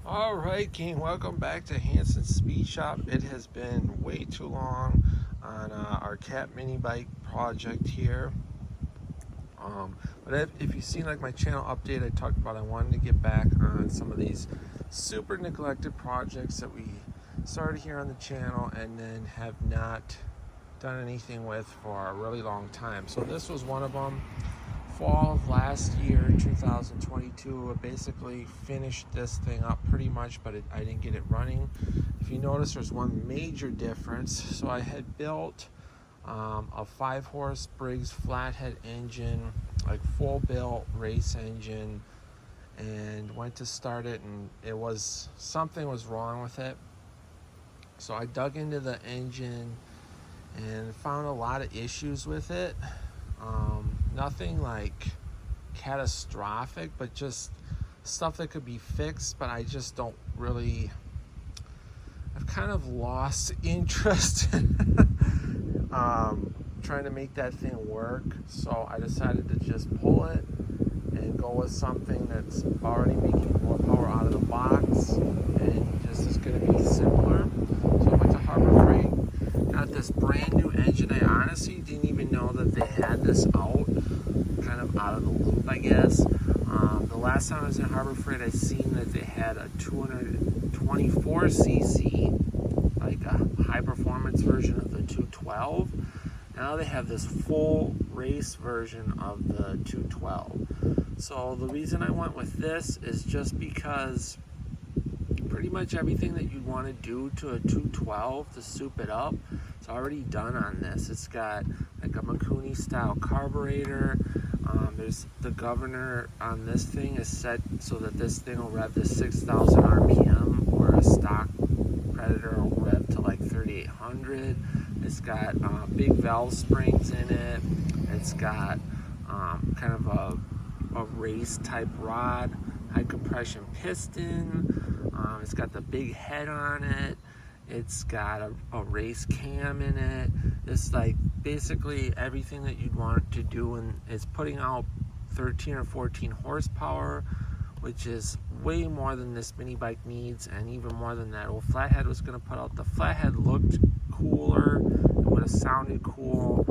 Alright, gang, welcome back to Hansen Speed Shop. It has been way too long on our cat mini bike project here. But if you've seen like my channel update, I talked about I wanted to get back on some of these super neglected projects that we started here on the channel and then have not done anything with for a really long time. So this was one of them. Fall of last year, 2022, I basically finished this thing up pretty much, but I didn't get it running. If you notice, there's one major difference. So I had built a 5-horse Briggs flathead engine, like full built race engine, and went to start it, and something was wrong with it. So I dug into the engine and found a lot of issues with it. Nothing like catastrophic, but just stuff that could be fixed, but I just don't really, I've kind of lost interest in trying to make that thing work. So I decided to just pull it and go with something that's already making more power out of the box and just is going to be simpler. So I went to Harbor Freight, got this brand new engine. I honestly didn't even know that they had this out, kind of out of the loop, I guess. The last time I was in Harbor Freight, I seen that they had a 224cc, like a high performance version of the 212. Now they have this full race version of the 212. So the reason I went with this is just because pretty much everything that you'd want to do to a 212 to soup it up, it's already done on this. It's got like a Mikuni style carburetor. There's the governor on this thing is set so that this thing will rev to 6,000 RPM, where a stock Predator will rev to like 3,800. It's got big valve springs in it. It's got kind of a race type rod, high compression piston. It's got the big head on it. It's got a race cam in it. It's like basically everything that you'd want it to do, and it's putting out 13 or 14 horsepower, which is way more than this mini bike needs, and even more than that old flathead was going to put out. The flathead looked cooler, it would have sounded cool,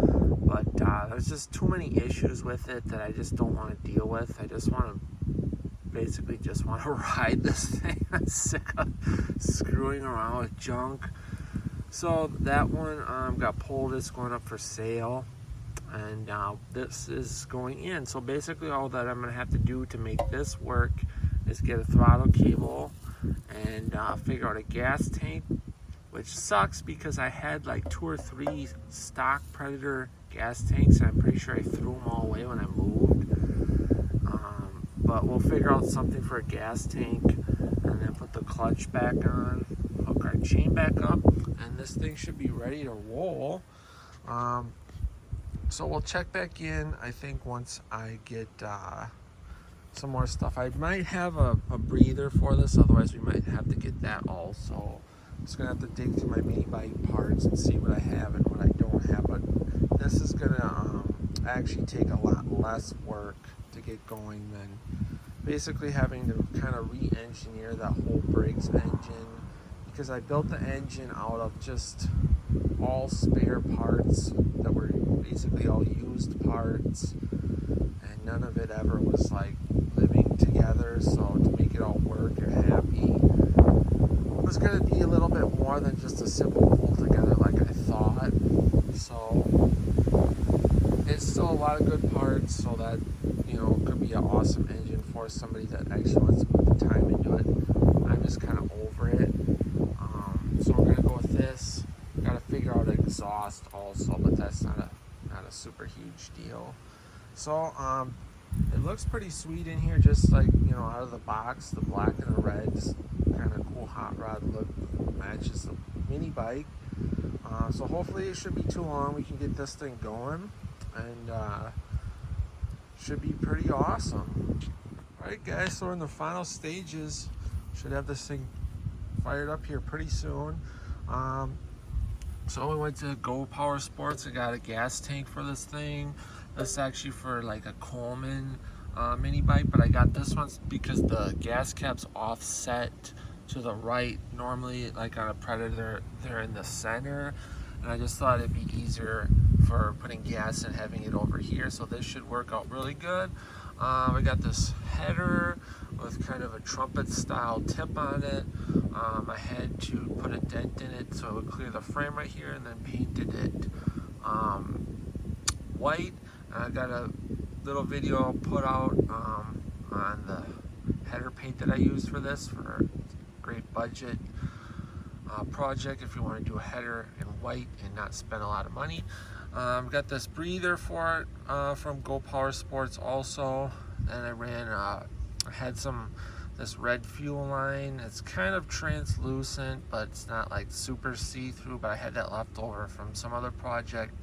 but there's just too many issues with it that I just don't want to deal with. I just want to basically just want to ride this thing. I'm sick of screwing around with junk. So that one got pulled. It's going up for sale, and this is going in. So basically all that I'm going to have to do to make this work is get a throttle cable and figure out a gas tank, which sucks because I had like 2 or 3 stock Predator gas tanks, and I'm pretty sure I threw them all away when I moved. But we'll figure out something for a gas tank, and then put the clutch back on, hook our chain back up, and this thing should be ready to roll. So we'll check back in, I think, once I get some more stuff. I might have a breather for this, otherwise we might have to get that also. I'm just gonna have to dig through my mini bike parts and see what I have and what I don't have, but this is gonna actually take a lot less work to get going than basically having to kind of re-engineer that whole Briggs engine, because I built the engine out of just all spare parts that were basically all used parts, and none of it ever was like living together. So to make it all work and happy, it was going to be a little bit more than just a simple pull together like I thought. So it's still a lot of good parts, so that, you know, could be an awesome engine for somebody that actually wants to put the time into it. I'm just kind of over it. So we're gonna go with this. Got to figure out exhaust also, but that's not a super huge deal. So it looks pretty sweet in here, just like, you know, out of the box. The black and the reds, kind of cool hot rod look, matches the mini bike. So hopefully it shouldn't be too long. We can get this thing going, and should be pretty awesome. Alright guys, so we're in the final stages. Should have this thing fired up here pretty soon. So we went to Go Power Sports. I got a gas tank for this thing. This is actually for like a Coleman mini bike, but I got this one because the gas cap's offset to the right. Normally, like on a Predator, they're in the center, and I just thought it'd be easier for putting gas and having it over here. So this should work out really good. I got this header with kind of a trumpet style tip on it. I had to put a dent in it so it would clear the frame right here, and then painted it white. I got a little video put out on the header paint that I used for this, for a great budget project if you want to do a header in white and not spend a lot of money. Got this breather for it from Go Power Sports also. And I ran, I had this red fuel line. It's kind of translucent, but it's not like super see-through, but I had that left over from some other project.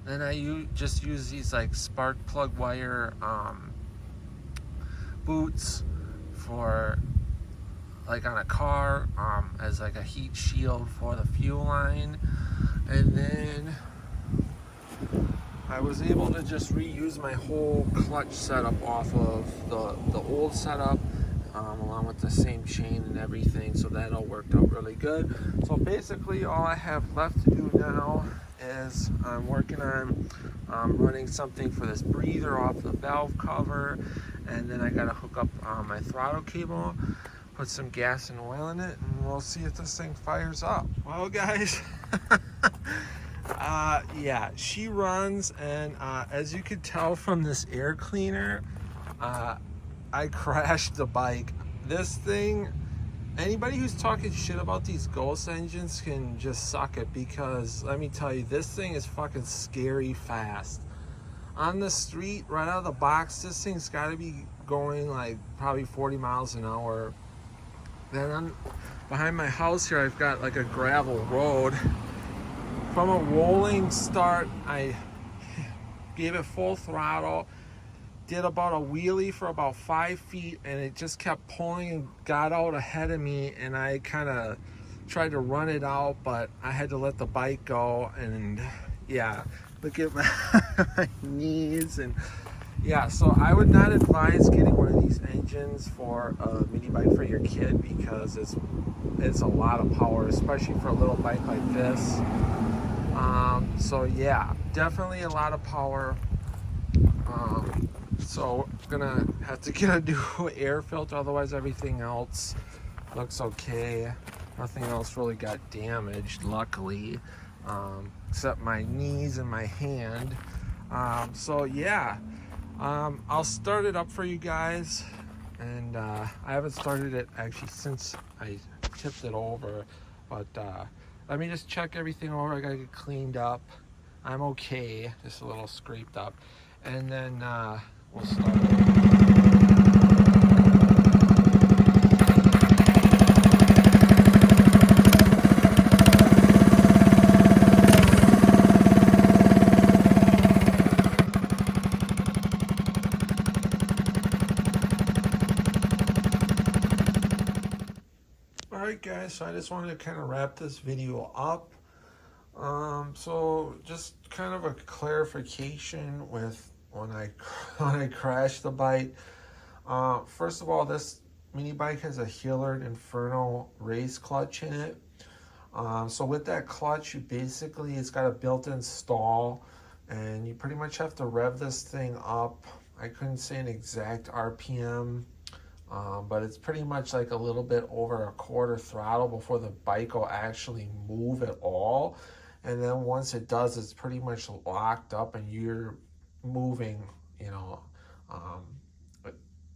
Then I just use these like spark plug wire boots for like on a car as like a heat shield for the fuel line. And then I was able to just reuse my whole clutch setup off of the old setup, along with the same chain and everything, so that all worked out really good. So basically all I have left to do now is I'm working on running something for this breather off the valve cover, and then I got to hook up my throttle cable, put some gas and oil in it, and we'll see if this thing fires up. Well guys, yeah, she runs, and as you could tell from this air cleaner, I crashed the bike. This thing, anybody who's talking shit about these Ghost engines can just suck it, because let me tell you, this thing is fucking scary fast. On the street, right out of the box, this thing's got to be going like probably 40 miles an hour. Then behind my house here, I've got like a gravel road. From a rolling start, I gave it full throttle, did about a wheelie for about 5 feet, and it just kept pulling and got out ahead of me, and I kind of tried to run it out, but I had to let the bike go. And yeah, look at my knees. And yeah, so I would not advise getting one of these engines for a mini bike for your kid, because it's a lot of power, especially for a little bike like this. So yeah, definitely a lot of power. So gonna have to get a new air filter, otherwise everything else looks okay. Nothing else really got damaged, luckily, except my knees and my hand. So yeah, I'll start it up for you guys, and I haven't started it actually since I tipped it over, but let me just check everything over. I gotta get cleaned up. I'm okay, just a little scraped up, and then we'll start it. Alright guys, so I just wanted to kind of wrap this video up. So just kind of a clarification with when I crashed the bike. First of all, this mini bike has a Hillard Inferno race clutch in it. So with that clutch, it's got a built-in stall, and you pretty much have to rev this thing up. I couldn't say an exact RPM, but it's pretty much like a little bit over a quarter throttle before the bike will actually move at all. And then once it does, it's pretty much locked up, and you're moving,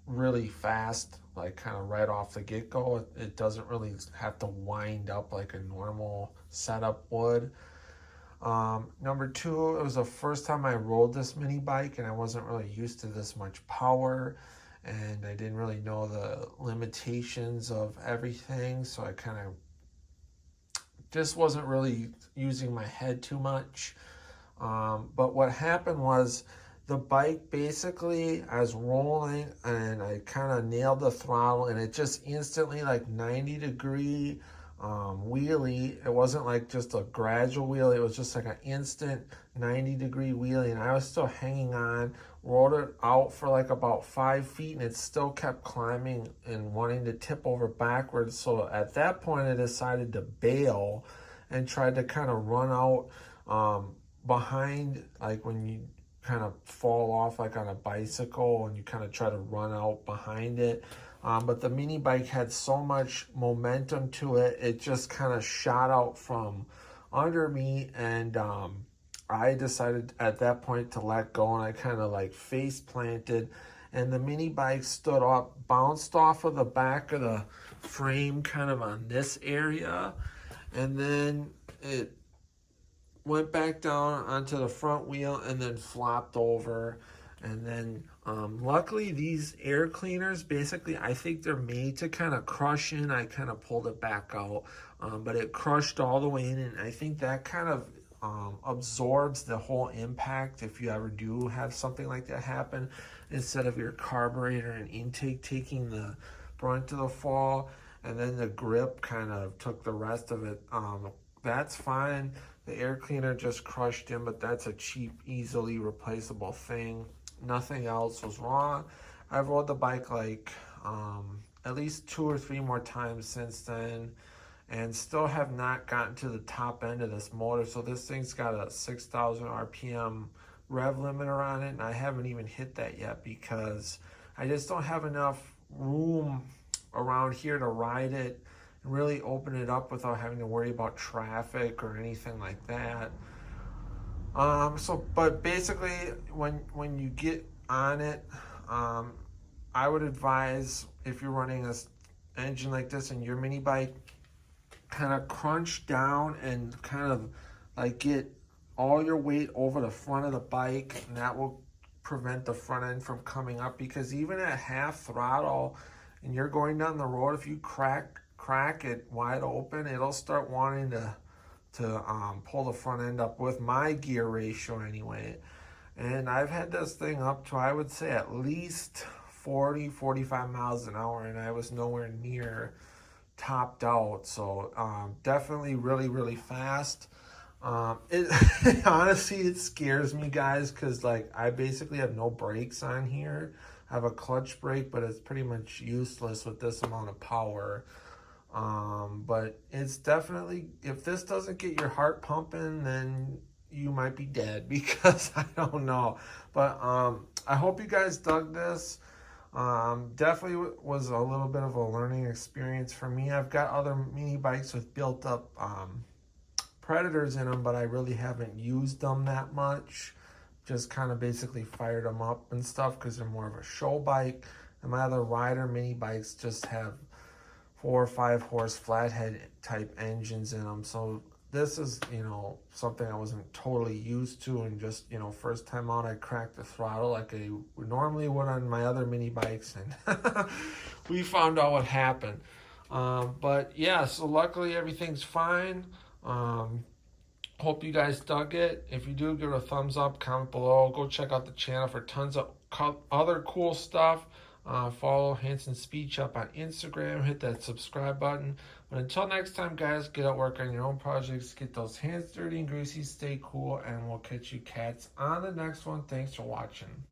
really fast, like kind of right off the get-go. It doesn't really have to wind up like a normal setup would. Number two, it was the first time I rode this mini bike, and I wasn't really used to this much power, and I didn't really know the limitations of everything, so I kind of just wasn't really using my head too much. But what happened was, the bike basically, I was rolling and I kind of nailed the throttle, and it just instantly, like 90-degree wheelie. It wasn't like just a gradual wheelie, it was just like an instant 90-degree wheelie, and I was still hanging on rode it out for like about 5 feet, and it still kept climbing and wanting to tip over backwards. So at that point, I decided to bail and tried to kind of run out behind, like when you kind of fall off like on a bicycle and you kind of try to run out behind it. But the mini bike had so much momentum to it, it just kind of shot out from under me, and I decided at that point to let go, and I kind of like face planted, and the mini bike stood up, bounced off of the back of the frame kind of on this area, and then it went back down onto the front wheel and then flopped over. And then luckily these air cleaners, basically I think they're made to kind of crush in. I kind of pulled it back out, but it crushed all the way in, and I think that kind of absorbs the whole impact if you ever do have something like that happen, instead of your carburetor and intake taking the brunt of the fall, and then the grip kind of took the rest of it. That's fine. The air cleaner just crushed in, but that's a cheap, easily replaceable thing. Nothing else was wrong. I've rode the bike like at least 2 or 3 more times since then, and still have not gotten to the top end of this motor. So this thing's got a 6,000 RPM rev limiter on it, and I haven't even hit that yet because I just don't have enough room around here to ride it and really open it up without having to worry about traffic or anything like that. But basically, when you get on it, I would advise, if you're running this engine like this in your mini bike, kind of crunch down and kind of like get all your weight over the front of the bike, and that will prevent the front end from coming up, because even at half throttle and you're going down the road, if you crack it wide open, it'll start wanting to pull the front end up, with my gear ratio anyway. And I've had this thing up to, I would say, at least 40-45 miles an hour, and I was nowhere near topped out. So definitely really fast. Honestly, it scares me, guys, because like I basically have no brakes on here. I have a clutch brake, but it's pretty much useless with this amount of power. But it's definitely, if this doesn't get your heart pumping, then you might be dead, because I don't know. But I hope you guys dug this. Definitely was a little bit of a learning experience for me. I've got other mini bikes with built up Predators in them, but I really haven't used them that much. Just kind of basically fired them up and stuff because they're more of a show bike. And my other rider mini bikes just have 4 or 5 horse flathead type engines in them. So this is, something I wasn't totally used to, and just, first time out, I cracked the throttle like I normally would on my other mini bikes, and we found out what happened. But yeah, so luckily everything's fine. Hope you guys dug it. If you do, give it a thumbs up, comment below. Go check out the channel for tons of other cool stuff. Follow Hansen Speed Shop on Instagram. Hit that subscribe button. But until next time, guys, get out, work on your own projects, get those hands dirty and greasy, stay cool, and we'll catch you cats on the next one. Thanks for watching.